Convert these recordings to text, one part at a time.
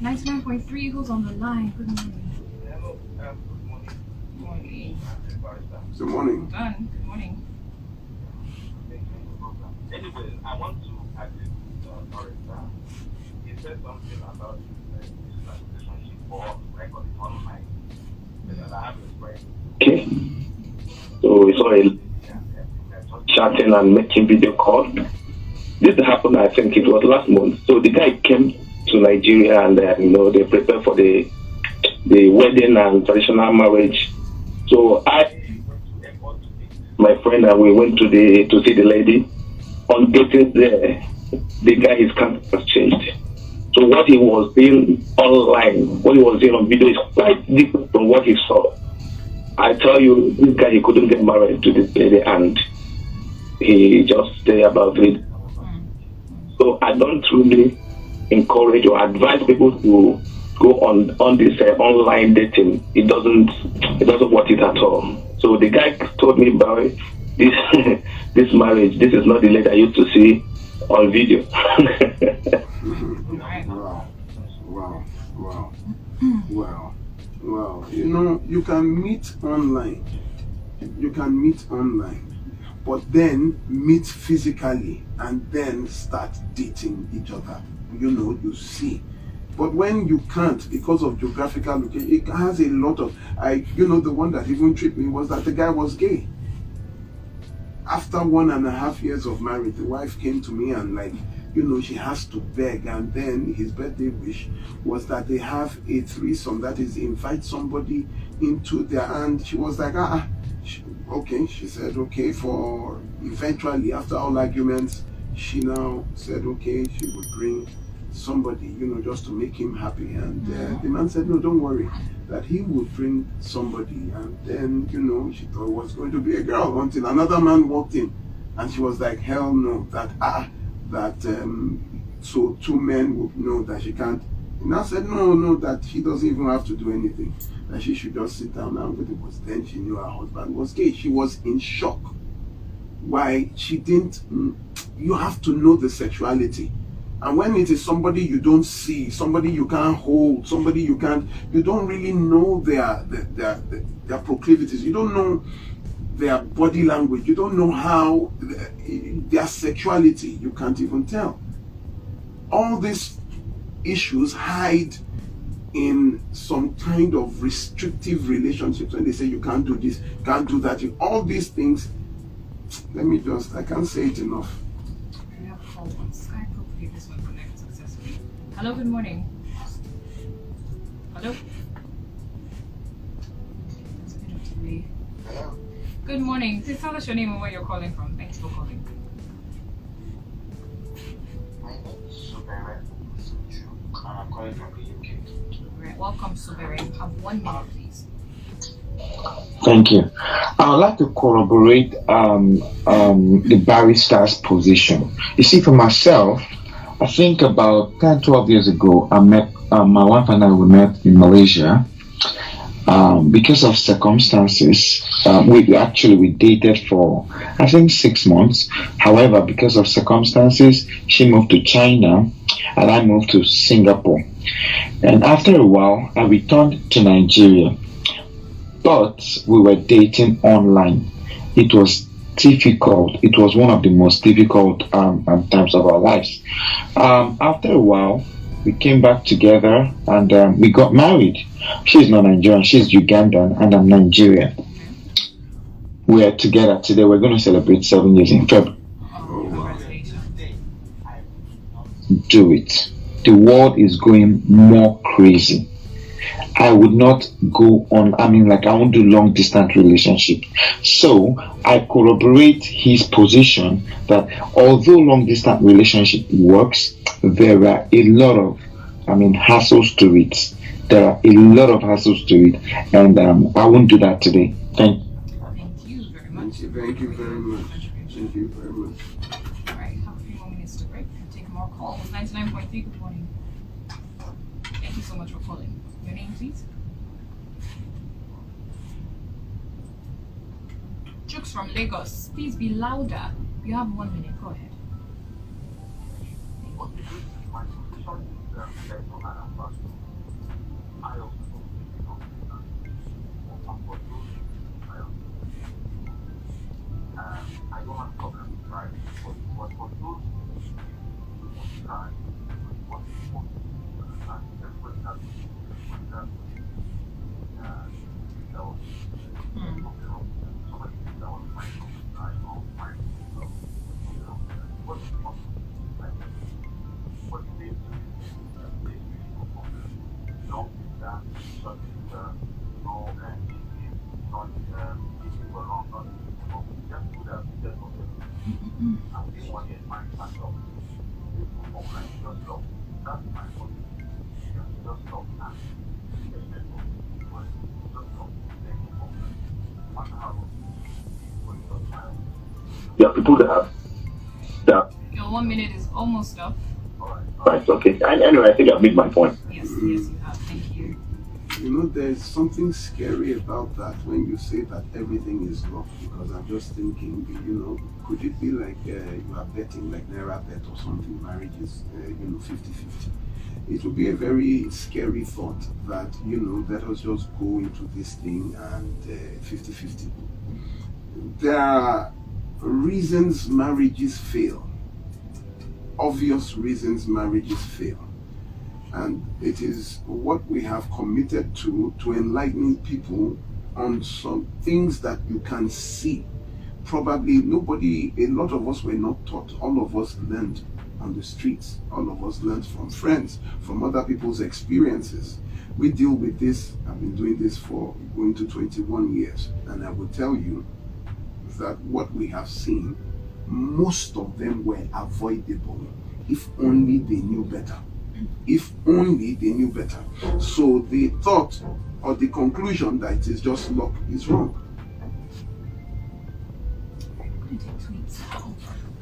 99.3, who's on the line? Good morning. Hello, good morning. Morning. Good morning. Done. Good morning. Anyway, I want to agree with Norita. He said something about this relationship or record it online. And I have a friend. Okay. So we saw a chatting and making video call. This happened, I think it was last month. So the guy came to Nigeria and they prepared for the wedding and traditional marriage. So I went to the airport to meet my friend and we went to see the lady. On getting there, the guy's camp has changed. So what he was doing online, what he was doing on video is quite different from what he saw. I tell you, this guy, he couldn't get married to this lady and he just stay about it. So I don't really encourage or advise people to go on this online dating. It doesn't work it at all. So the guy told me about this this marriage. This is not the lady I used to see on video. Wow. You know, you can meet online. But then meet physically and then start dating each other. You see. But when you can't, because of geographical location, it has a lot of, the one that even tripped me was that the guy was gay. After 1.5 years of marriage, the wife came to me and she has to beg. And then his birthday wish was that they have a threesome, that is, invite somebody into their, and she was like, okay. She said, okay, for eventually, after all arguments, she now said, okay, she would bring somebody, just to make him happy. And the man said, no, don't worry, that he would bring somebody. And then, she thought it was going to be a girl until another man walked in. And she was like, hell no, so 2 men would know that she can't. And I said, no, that she doesn't even have to do anything, that she should just sit down and wait. It was then she knew her husband was gay. She was in shock. Why? She didn't, you have to know the sexuality. And when it is somebody you don't see, somebody you can't hold, somebody you don't really know their proclivities, you don't know their body language, you don't know how their sexuality, you can't even tell. All these issues hide in some kind of restrictive relationships when they say you can't do this, can't do that. All these things, I can't say it enough. We have a call on Skype. Hopefully this one connects successfully. Hello, good morning. Hello? It's a bit of delay. Hello. Good morning. Please tell us your name and where you're calling from. Thanks for calling. My name is Subere, and I'm calling from the UK. Right. Welcome, Subere. You have 1 minute, please. Thank you. I would like to corroborate the barrister's position. You see, for myself, I think about 10, 12 years ago, I met my wife and we met in Malaysia. Because of circumstances, we dated for, I think, 6 months. However, because of circumstances, she moved to China and I moved to Singapore. And after a while, I returned to Nigeria. But we were dating online. It was difficult. It was one of the most difficult times of our lives. After a while, we came back together and we got married. She's not Nigerian, she's Ugandan, and I'm Nigerian. We are together today. We're going to celebrate 7 years in February. Do it. The world is going more crazy. I would not go on, I won't do long distance relationship. So I corroborate his position that although long distance relationship works, there are a lot of, hassles to it. There are a lot of hassles to it. And I won't do that today. Thank you very much. Thank you very much. All right, have a few more minutes to break and take more calls. 99.3, good morning. Thank you so much for calling. Your name, please? Jukes from Lagos. Please be louder. You have 1 minute. Go ahead. There are people that. Your 1 minute is almost up. Right, okay. Anyway, I think I've made my point. Yes, you have. Thank you. You know, there's something scary about that when you say that everything is love, because I'm just thinking, you know, could it be like you are betting, like Naira bet or something, marriage is, 50-50. It would be a very scary thought that, let us just go into this thing and 50-50. There are reasons marriages fail. Obvious reasons marriages fail. And it is what we have committed to enlightening people on some things that you can see. Probably a lot of us were not taught. All of us learned on the streets. All of us learned from friends, from other people's experiences. We deal with this. I've been doing this for going to 21 years. And I will tell you that what we have seen, most of them were avoidable if only they knew better. If only they knew better. So the thought or the conclusion that it is just luck is wrong.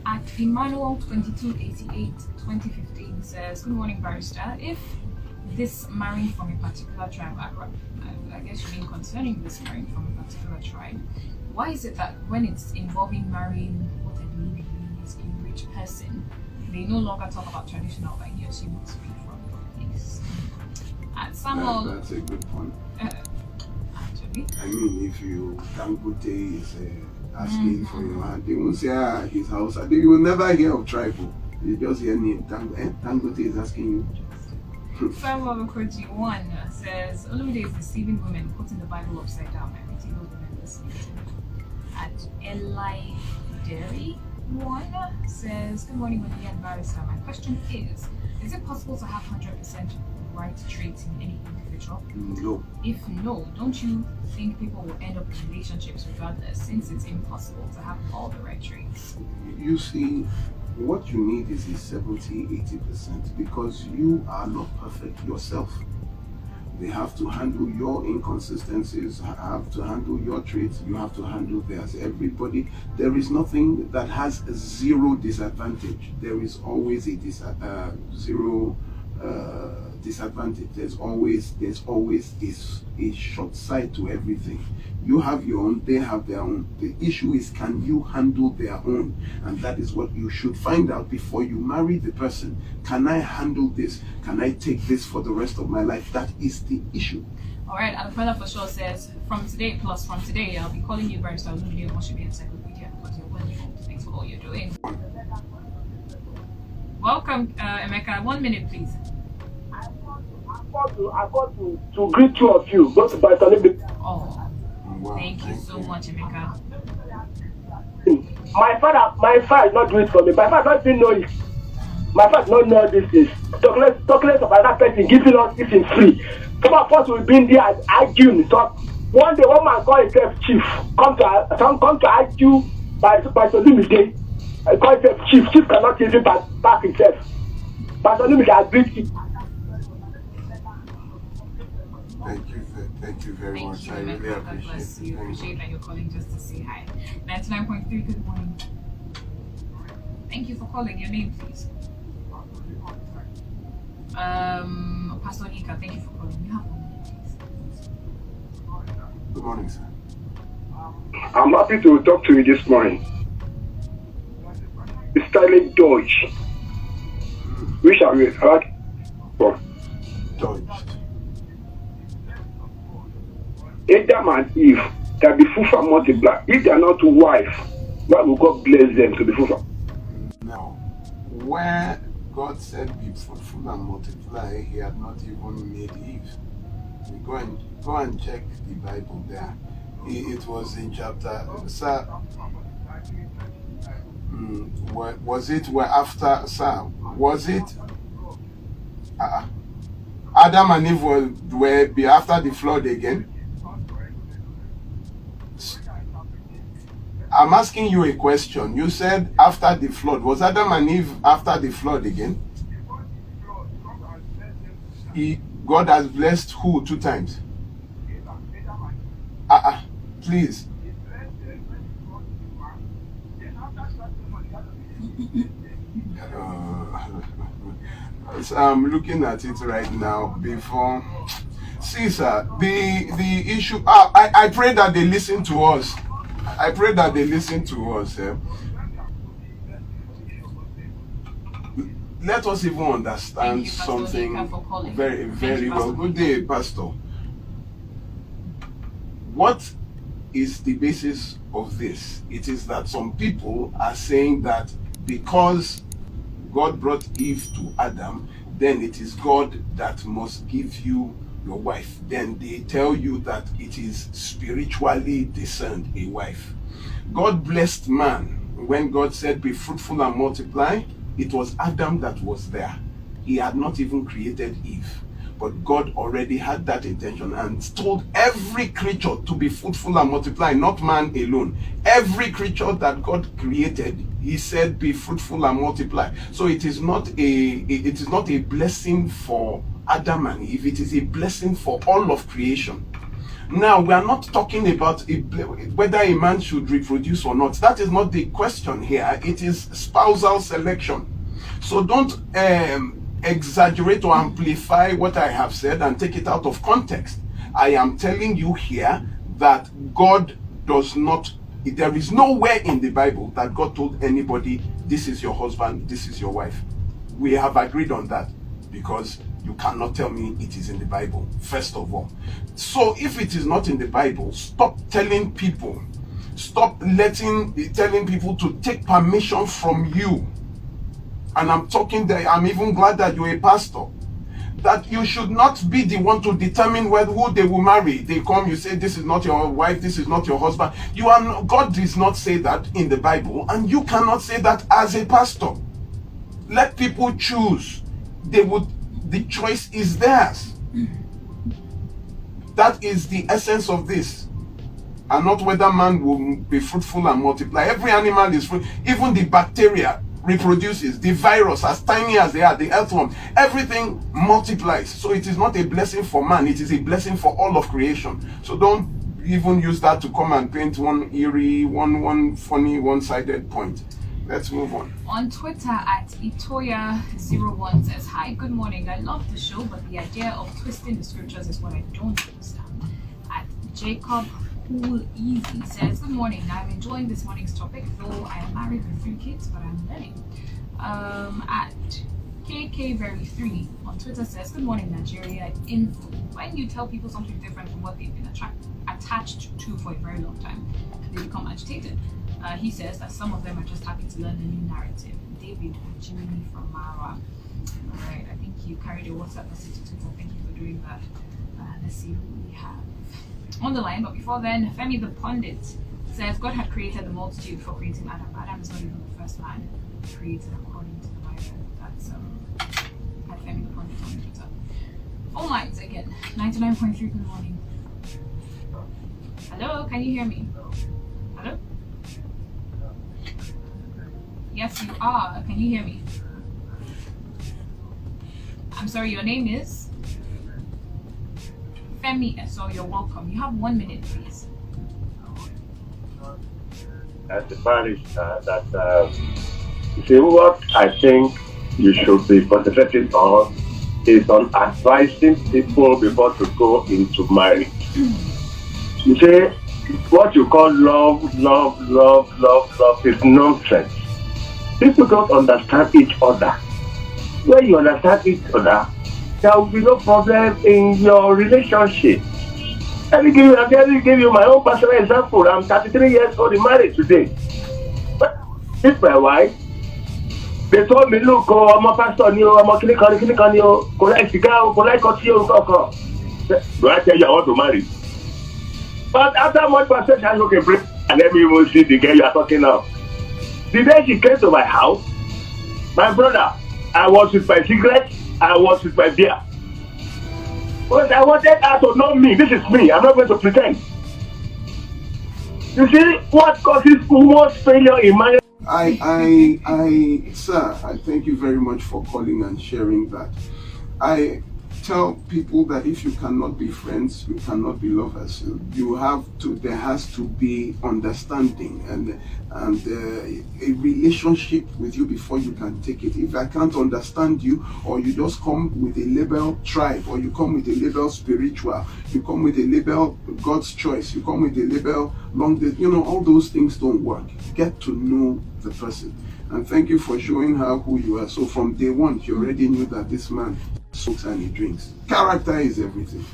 At Emmanuel 2288-2015 says, good morning, barrister. If this marrying from a particular tribe, I guess you mean concerning this marrying from a particular tribe, why is it that when it's involving marrying what I believe is a rich person, they no longer talk about traditional, like yes, you must be from your place? At Samuel, that's a good point. Actually, I mean, if you Dangote is asking for your hand, they won't say his house. You will never hear of tribal. You just hear name Dangote is asking you. Samuel Okoji 1 says Olumide is deceiving women, putting the Bible upside down. I pity those women listening to him. At Eli Derry 1 says, good morning, Olumide and barrister. My question is it possible to have 100% right traits in any individual? No. If no, don't you think people will end up in relationships regardless, since it's impossible to have all the right traits? You see, what you need is a 70-80% because you are not perfect yourself. They have to handle your inconsistencies, have to handle your traits, you have to handle theirs. Everybody, there is nothing that has a zero disadvantage. There is always a zero disadvantage. There's always a short side to everything. You have your own, they have their own. The issue is, can you handle their own? And that is what you should find out before you marry the person. Can I handle this? Can I take this for the rest of my life? That is the issue. All right, and Brother for sure says, from today, I'll be calling you barrister Olumide Omosebi encyclopedia because you're well informed. Thanks for all you're doing. Welcome, Emeka. 1 minute, please. I got to greet two of you. Go to Barcelona. Oh, Wow, thank you so much, Emeka. My father is not doing it for me. My father doesn't even know it. My father doesn't know this is. Talkless of another person giving us this in free. Some of us will be in there and arguing. So one day, one man called himself chief. Come to argue by Olumide. I call himself chief. Chief cannot even back himself. But Olumide agreed it. Thank you very much. You, I really Emeka. God appreciate bless it. you. Appreciate that you're calling just to say hi. 99.3, good morning. Thank you for calling. Your name, please. Pastor Nika, thank you for calling. You have 1 minute, please. Good morning, sir. I'm happy to talk to you this morning. It's styling Dodge. Which are we heard from? Dodged. Adam and Eve can be fruitful and multiply. If they are not wife, why will God bless them to be fruitful? Now, where God said be fruitful and multiply, he had not even made Eve. You go and check the Bible there. It was in chapter, sir. Was it where after, sir? Was it? Adam and Eve were be after the flood again? I'm asking you a question. You said after the flood. Was Adam and Eve after the flood again? God has blessed who 2 times? Please. I'm looking at it right now before. See, sir, the issue. I pray that they listen to us. I pray that they listen to us. Let us even understand something very, very well. Good day, Pastor. What is the basis of this? It is that some people are saying that because God brought Eve to Adam, then it is God that must give you your wife. Then they tell you that it is spiritually discerned a wife. God blessed man. When God said, be fruitful and multiply, it was Adam that was there. He had not even created Eve. But God already had that intention and told every creature to be fruitful and multiply, not man alone. Every creature that God created, he said, be fruitful and multiply. So it is not a blessing for Adam and Eve, it is a blessing for all of creation. Now, we are not talking about whether a man should reproduce or not. That is not the question here. It is spousal selection. So don't exaggerate or amplify what I have said and take it out of context. I am telling you here that God does not, there is nowhere in the Bible that God told anybody, this is your husband, this is your wife. We have agreed on that because you cannot tell me it is in the Bible, first of all. So if it is not in the Bible, stop telling people, telling people to take permission from you. And I'm talking there, I'm even glad that you're a pastor, that you should not be the one to determine who they will marry. They come, you say, this is not your wife, this is not your husband. God does not say that in the Bible, and you cannot say that as a pastor. Let people choose. The choice is theirs. That is the essence of this. And not whether man will be fruitful and multiply. Every animal is fruitful. Even the bacteria reproduces. The virus, as tiny as they are, the earthworm, everything multiplies. So it is not a blessing for man, it is a blessing for all of creation. So don't even use that to come and paint one eerie, one funny, one-sided point. Let's move on. On Twitter at Itoya01 says, hi, good morning. I love the show, but the idea of twisting the scriptures is what I don't understand. At Jacob Cool Easy says, good morning. I'm enjoying this morning's topic, though I am married with 3 kids, but I'm learning. At KK3 on Twitter says, good morning, Nigeria Info. When you tell people something different from what they've been attached to for a very long time, they become agitated. He says that some of them are just happy to learn a new narrative. David Jimmy from Mara. Alright, I think you carried your WhatsApp message to Twitter. Thank you for doing that. Let's see who we have on the line. But before then, Femi the Pundit says God had created the multitude before creating Adam. Adam is not even the first man created according to the Bible. That's at Femi the Pundit on Twitter. Phone lines again. 99.3. Good morning. Hello, can you hear me? Hello? Yes, you are. Can you hear me? I'm sorry, your name is? Femi, so you're welcome. You have 1 minute, please. As the barrister, you see, what I think you should be concentrating on is on advising people before to go into marriage. You see, what you call love is nonsense. People don't understand each other. When you understand each other, there will be no problem in your relationship. Let me give you my own personal example. I'm 33 years old in marriage today. But this my wife. They told me, look, I'm a pastor, I'm a clinical, do I tell you I want to marry? But after much perception, I okay, break and let me even see the girl you are talking now. The day she came to my house, my brother, I was with my cigarette, I was with my beer. Because I wanted her to know me. This is me. I'm not going to pretend. You see what causes most failure in marriage? Sir, I thank you very much for calling and sharing that. I tell people that if you cannot be friends, you cannot be lovers. There has to be understanding and a relationship with you before you can take it. If I can't understand you, or you just come with a label tribe, or you come with a label spiritual, you come with a label God's choice, you come with a label long day, all those things don't work. Get to know the person. And thank you for showing her who you are. So from day one, you already knew that this man smokes and he drinks. Character is everything.